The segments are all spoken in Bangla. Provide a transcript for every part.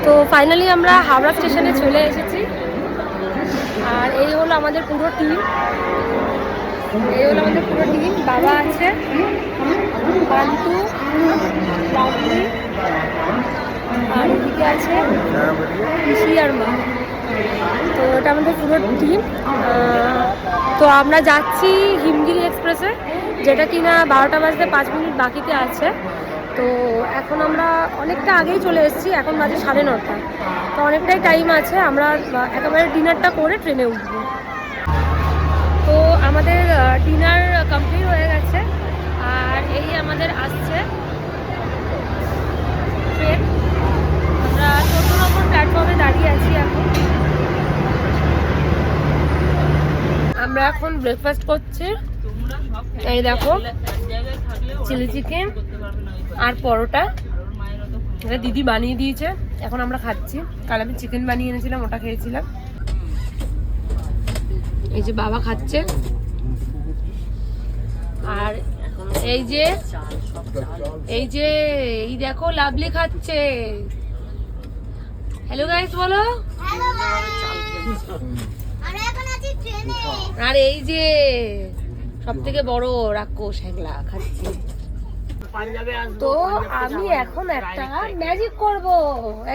তো ফাইনালি আমরা হাওড়া স্টেশনে চলে এসেছি। আর এই হলো আমাদের পুরো টিম, বাবা আছে, পান্টু, লাভলি, আর এদিকে আছে পিসি আর মা। তো এটা আমাদের পুরো টিম। তো আমরা যাচ্ছি হিমগিরি এক্সপ্রেসে, যেটা কিনা 12টা বাজতে 5 মিনিট বাকিতে আছে। তো এখন আমরা অনেকটা আগেই চলে এসেছি, এখন বাজে 9:30। তো অনেকটাই টাইম আছে, আমরা একেবারে ডিনারটা করে ট্রেনে উঠবো। তো আমাদের ডিনার কমপ্লিট হয়ে গেছে, আর এই আমাদের আসছে ট্রেন। আমরা 14 নম্বর প্ল্যাটফর্মে দাঁড়িয়ে আছি এখন। আমরা এখন ব্রেকফাস্ট করছি। এই দেখো, চিলি চিকেন আর পরোটা, এটা দিদি বানিয়ে দিয়েছে, এখন আমরা খাচ্ছি। কাল আমি চিকেন বানিয়ে এনেছিলাম, ওটা খেয়েছিলাম। এই যে বাবা খাচ্ছে, আর এই দেখো লাভলি খাচ্ছে। হ্যালো গাইস বলো। আর এই যে সব থেকে বড় রাক্ষস হেগলা খাচ্ছে। তো আমি এখন একটা ম্যাজিক করব।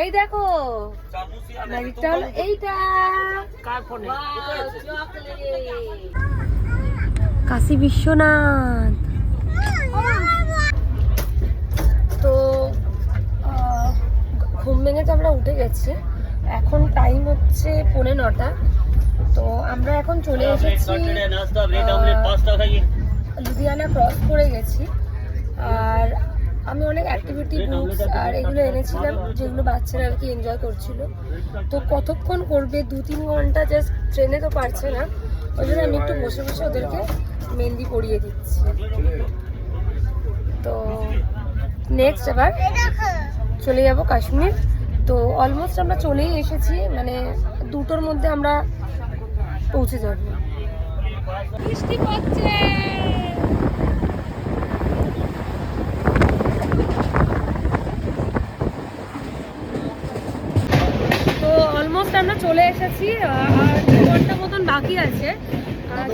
এই দেখো, ম্যাজিকটা হলো এইটা, কাশী বিশ্বনাথ। তো ঘুম ভেঙে তো আমরা উঠে গেছি, এখন টাইম হচ্ছে 9:45। তো আমরা এখন চলে এসেছি, লুধিয়ানা ক্রস করে গেছি। আর আমি অনেক অ্যাক্টিভিটি বুকস আর এগুলো এনেছিলাম, যেগুলো বাচ্চারা আর কি এনজয় করছিল। তো কতক্ষণ করবে, 2-3 ঘন্টা জাস্ট ট্রেনে তো পারছে না, ওই জন্য আমি একটু বসে বসে ওদেরকে মেহেন্দি পরিয়ে দিচ্ছি। তো নেক্সট এবার চলে যাব কাশ্মীর। তো অলমোস্ট আমরা চলেই এসেছি, মানে 2টোর মধ্যে আমরা পৌঁছে যাব। বৃষ্টি পড়ছে, তো অলমোস্ট আমরা চলে এসেছি। আর 2 ঘন্টা মতন বাকি আছে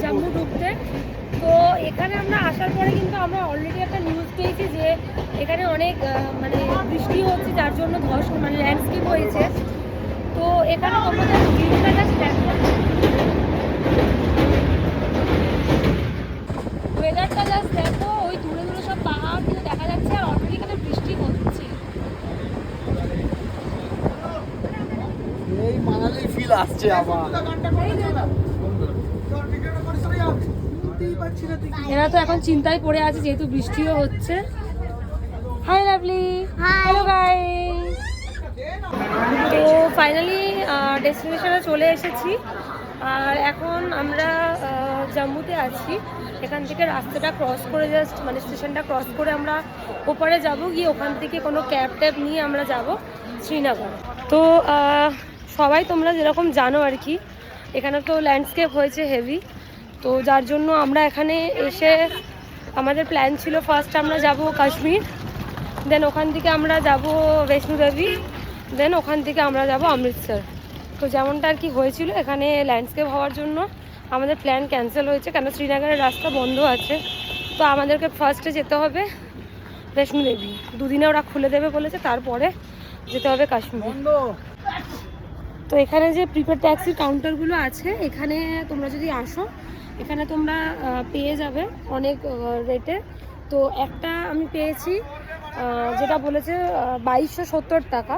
জম্মু ঢুকতে। তো এখানে আমরা আসার পরে কিন্তু আমরা অলরেডি একটা নিউজ পেয়েছি যে এখানে অনেক মানে বৃষ্টি হচ্ছে, যার জন্য ধস মানে ল্যান্ডস্কেপ হয়েছে। তো এখানে তোমাদের ভিউটা জাস্ট দেখো, ওয়েদারটা জাস্ট দেখো, ওই দূরে দূরে সব পাহাড় কিন্তু দেখা যাচ্ছে, আর অলরেডি এখানে বৃষ্টি হচ্ছে। এই মানালি ফিল আসছে আমার। এরা তো এখন চিন্তায় পড়ে আছে, যেহেতু বৃষ্টিও হচ্ছে। Hi lovely, hello guys. তো ফাইনালি ডেস্টিনেশনে চলে এসেছি, আর এখন আমরা জম্মুতে আছি। এখান থেকে রাস্তাটা ক্রস করে জাস্ট মানে স্টেশনটা ক্রস করে আমরা ওপারে যাব, গিয়ে ওখান থেকে কোনো ক্যাব ট্যাব নিয়ে আমরা যাব শ্রীনগর। তো সবাই তোমরা যেরকম জানো আর কি, এখানে তো ল্যান্ডস্কেপ হয়েছে হেভি। তো যার জন্য আমরা এখানে এসে আমাদের প্ল্যান ছিল ফার্স্ট আমরা যাব কাশ্মীর, দেন ওখান থেকে আমরা যাব বৈষ্ণোদেবী, দেন ওখান থেকে আমরা যাব অমৃতসর। তো যেমনটা আর কি হয়েছিল, এখানে ল্যান্ডস্কেপ হওয়ার জন্য আমাদের প্ল্যান ক্যান্সেল হয়েছে, কেন শ্রীনগরের রাস্তা বন্ধ আছে। তো আমাদেরকে ফার্স্টে যেতে হবে বৈষ্ণোদেবী, 2 দিনে ওরা খুলে দেবে বলেছে, তারপরে যেতে হবে কাশ্মীর। তো এখানে যে প্রিপেড ট্যাক্সির কাউন্টারগুলো আছে, এখানে তোমরা যদি আসো, এখানে তোমরা পেয়ে যাবে অনেক রেটে। তো একটা আমি পেয়েছি যেটা বলেছে 2270 টাকা,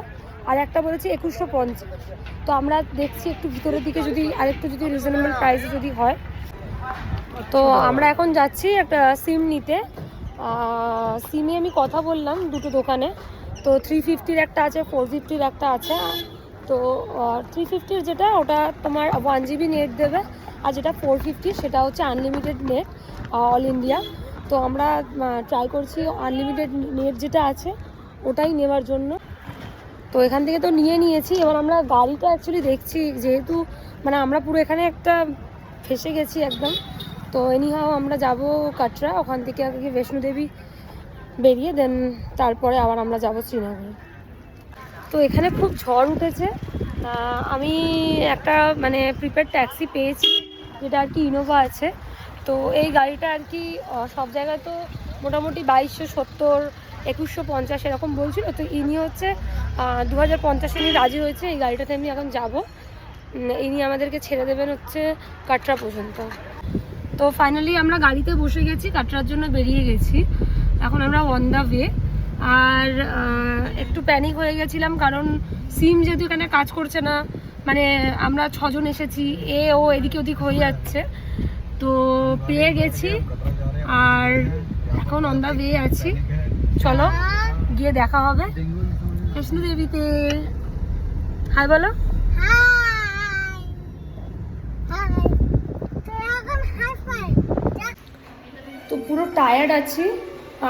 আর একটা বলেছে 2150। তো আমরা দেখছি একটু ভিতরের দিকে যদি আরেকটু যদি রিজনেবল প্রাইসে যদি হয়। তো আমরা এখন যাচ্ছি একটা সিম নিতে। সিমে আমি কথা বললাম 2টো দোকানে। তো 350-র একটা আছে, 450-র একটা আছে। তো 350-র যেটা, ওটা তোমার 1 GB নেট দেবে, আর যেটা 450 সেটা হচ্ছে আনলিমিটেড নেট অল ইন্ডিয়া। তো আমরা ট্রাই করছি আনলিমিটেড নেট যেটা আছে ওটাই নেওয়ার জন্য। তো এখান থেকে তো নিয়েছি, এবার আমরা গাড়িটা অ্যাকচুয়ালি দেখছি, যেহেতু মানে আমরা পুরো এখানে একটা ফেসে গেছি একদম। তো এনিহাও আমরা যাব কাটরা, ওখান থেকে আগে বৈষ্ণোদেবী বেরিয়ে দেন তারপরে আবার আমরা যাব শ্রীনগর। তো এখানে খুব ঝড় উঠেছে। আমি একটা মানে প্রিপেড ট্যাক্সি পেয়েছি, যেটা আর কি ইনোভা আছে। তো এই গাড়িটা আর কি সব জায়গায় তো মোটামুটি 2270, 2150 এরকম বলছিল। তো ইনি হচ্ছে 2050 ইনি রাজি হয়েছে এই গাড়িটাতে আমি এখন যাব। ইনি আমাদেরকে ছেড়ে দেবেন হচ্ছে কাটরা পর্যন্ত। তো ফাইনালি আমরা গাড়িতে বসে গেছি, কাটরার জন্য বেরিয়ে গেছি। এখন আমরা অন দ্য ওয়ে। আর একটু প্যানিক হয়ে গেছিলাম, কারণ সিম যেহেতু এখানে কাজ করছে না, মানে আমরা 6 জন এসেছি, ও এদিকে ওদিক হয়ে যাচ্ছে। তো পেয়ে গেছি আর এখন অন দ্য ওয়ে আছি। চলো গিয়ে দেখা হবে কৃষ্ণদেবীতে। হাই বলো। তো পুরো টায়ার্ড আছি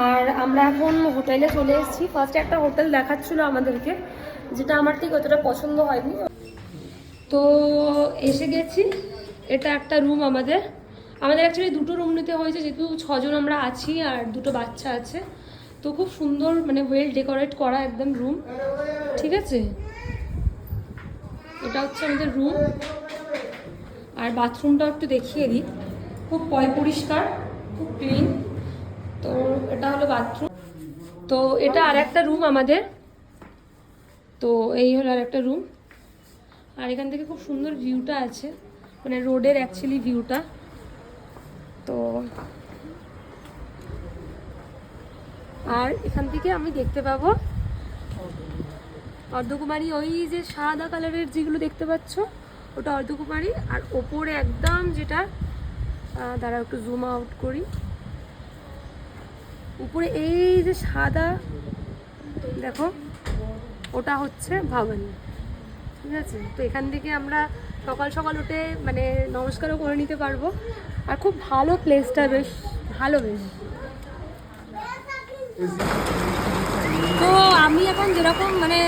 আর আমরা এখন হোটেলে চলে এসেছি। ফার্স্টে একটা হোটেল দেখাচ্ছিল আমাদেরকে, যেটা আমার ঠিক অতটা পছন্দ হয়নি। তো এসে গেছি, এটা একটা রুম আমাদের অ্যাকচুয়ালি 2টো রুম নিতে হয়েছে, যেহেতু 6 জন আমরা আছি আর 2টো বাচ্চা আছে। তো খুব সুন্দর মানে ওয়েল ডেকোরেট করা একদম রুম, ঠিক আছে। এটা হচ্ছে আমাদের রুম আর বাথরুমটাও একটু দেখিয়ে দিই। খুব পরিষ্কার, খুব ক্লিন। তো এটা হলো বাথরুম। তো এটা আর একটা রুম আমাদের। তো এই হলো আর একটা রুম। আর এখান থেকে খুব সুন্দর ভিউটা আছে, মানে রোডের অ্যাকচুয়ালি ভিউটা। তো আর এখান থেকে আমি দেখতে পাবো অর্ধকুমারী, ওই যে সাদা কালারের যেগুলো দেখতে পাচ্ছ ওটা অর্ধকুমারী। আর ওপরে একদম যেটা, দাঁড়াও একটু জুম আউট করি, উপরে এই যে সাদা দেখো ওটা হচ্ছে ভবানী, ঠিক আছে। তো এখান থেকে আমরা সকাল সকাল উঠে মানে নমস্কারও করে নিতে পারবো। আর খুব ভালো প্লেসটা, বেশ ভালো বেশ। তো আমি এখন যেরকম মানে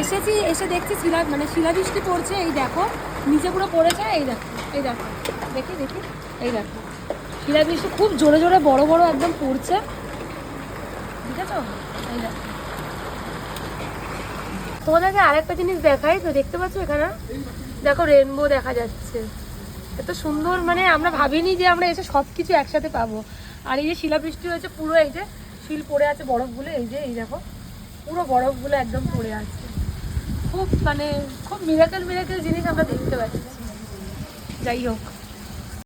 এসেছি, এসে দেখছি শিলাবৃষ্টি পড়ছে। এই দেখো নিচে পুরো পড়েছে, এই দেখো দেখি এই দেখো শিলাবৃষ্টি খুব জোরে জোরে বড় বড় একদম পড়ছে, ঠিক আছে। এই দেখো তোমাদেরকে আরেকটা জিনিস দেখাই। তো দেখতে পাচ্ছ এখানে দেখো রেনবো দেখা যাচ্ছে, এত সুন্দর। মানে আমরা ভাবিনি যে আমরা এসে সব কিছু একসাথে পাবো। আর এই যে শিলাবৃষ্টি হয়েছে, পুরো এই যে শিল পড়ে আছে বরফগুলো, এই দেখো পুরো বরফগুলো একদম পড়ে আছে। খুব মানে খুব মিরাকেল জিনিস আমরা দেখতে পাচ্ছি। যাই হোক,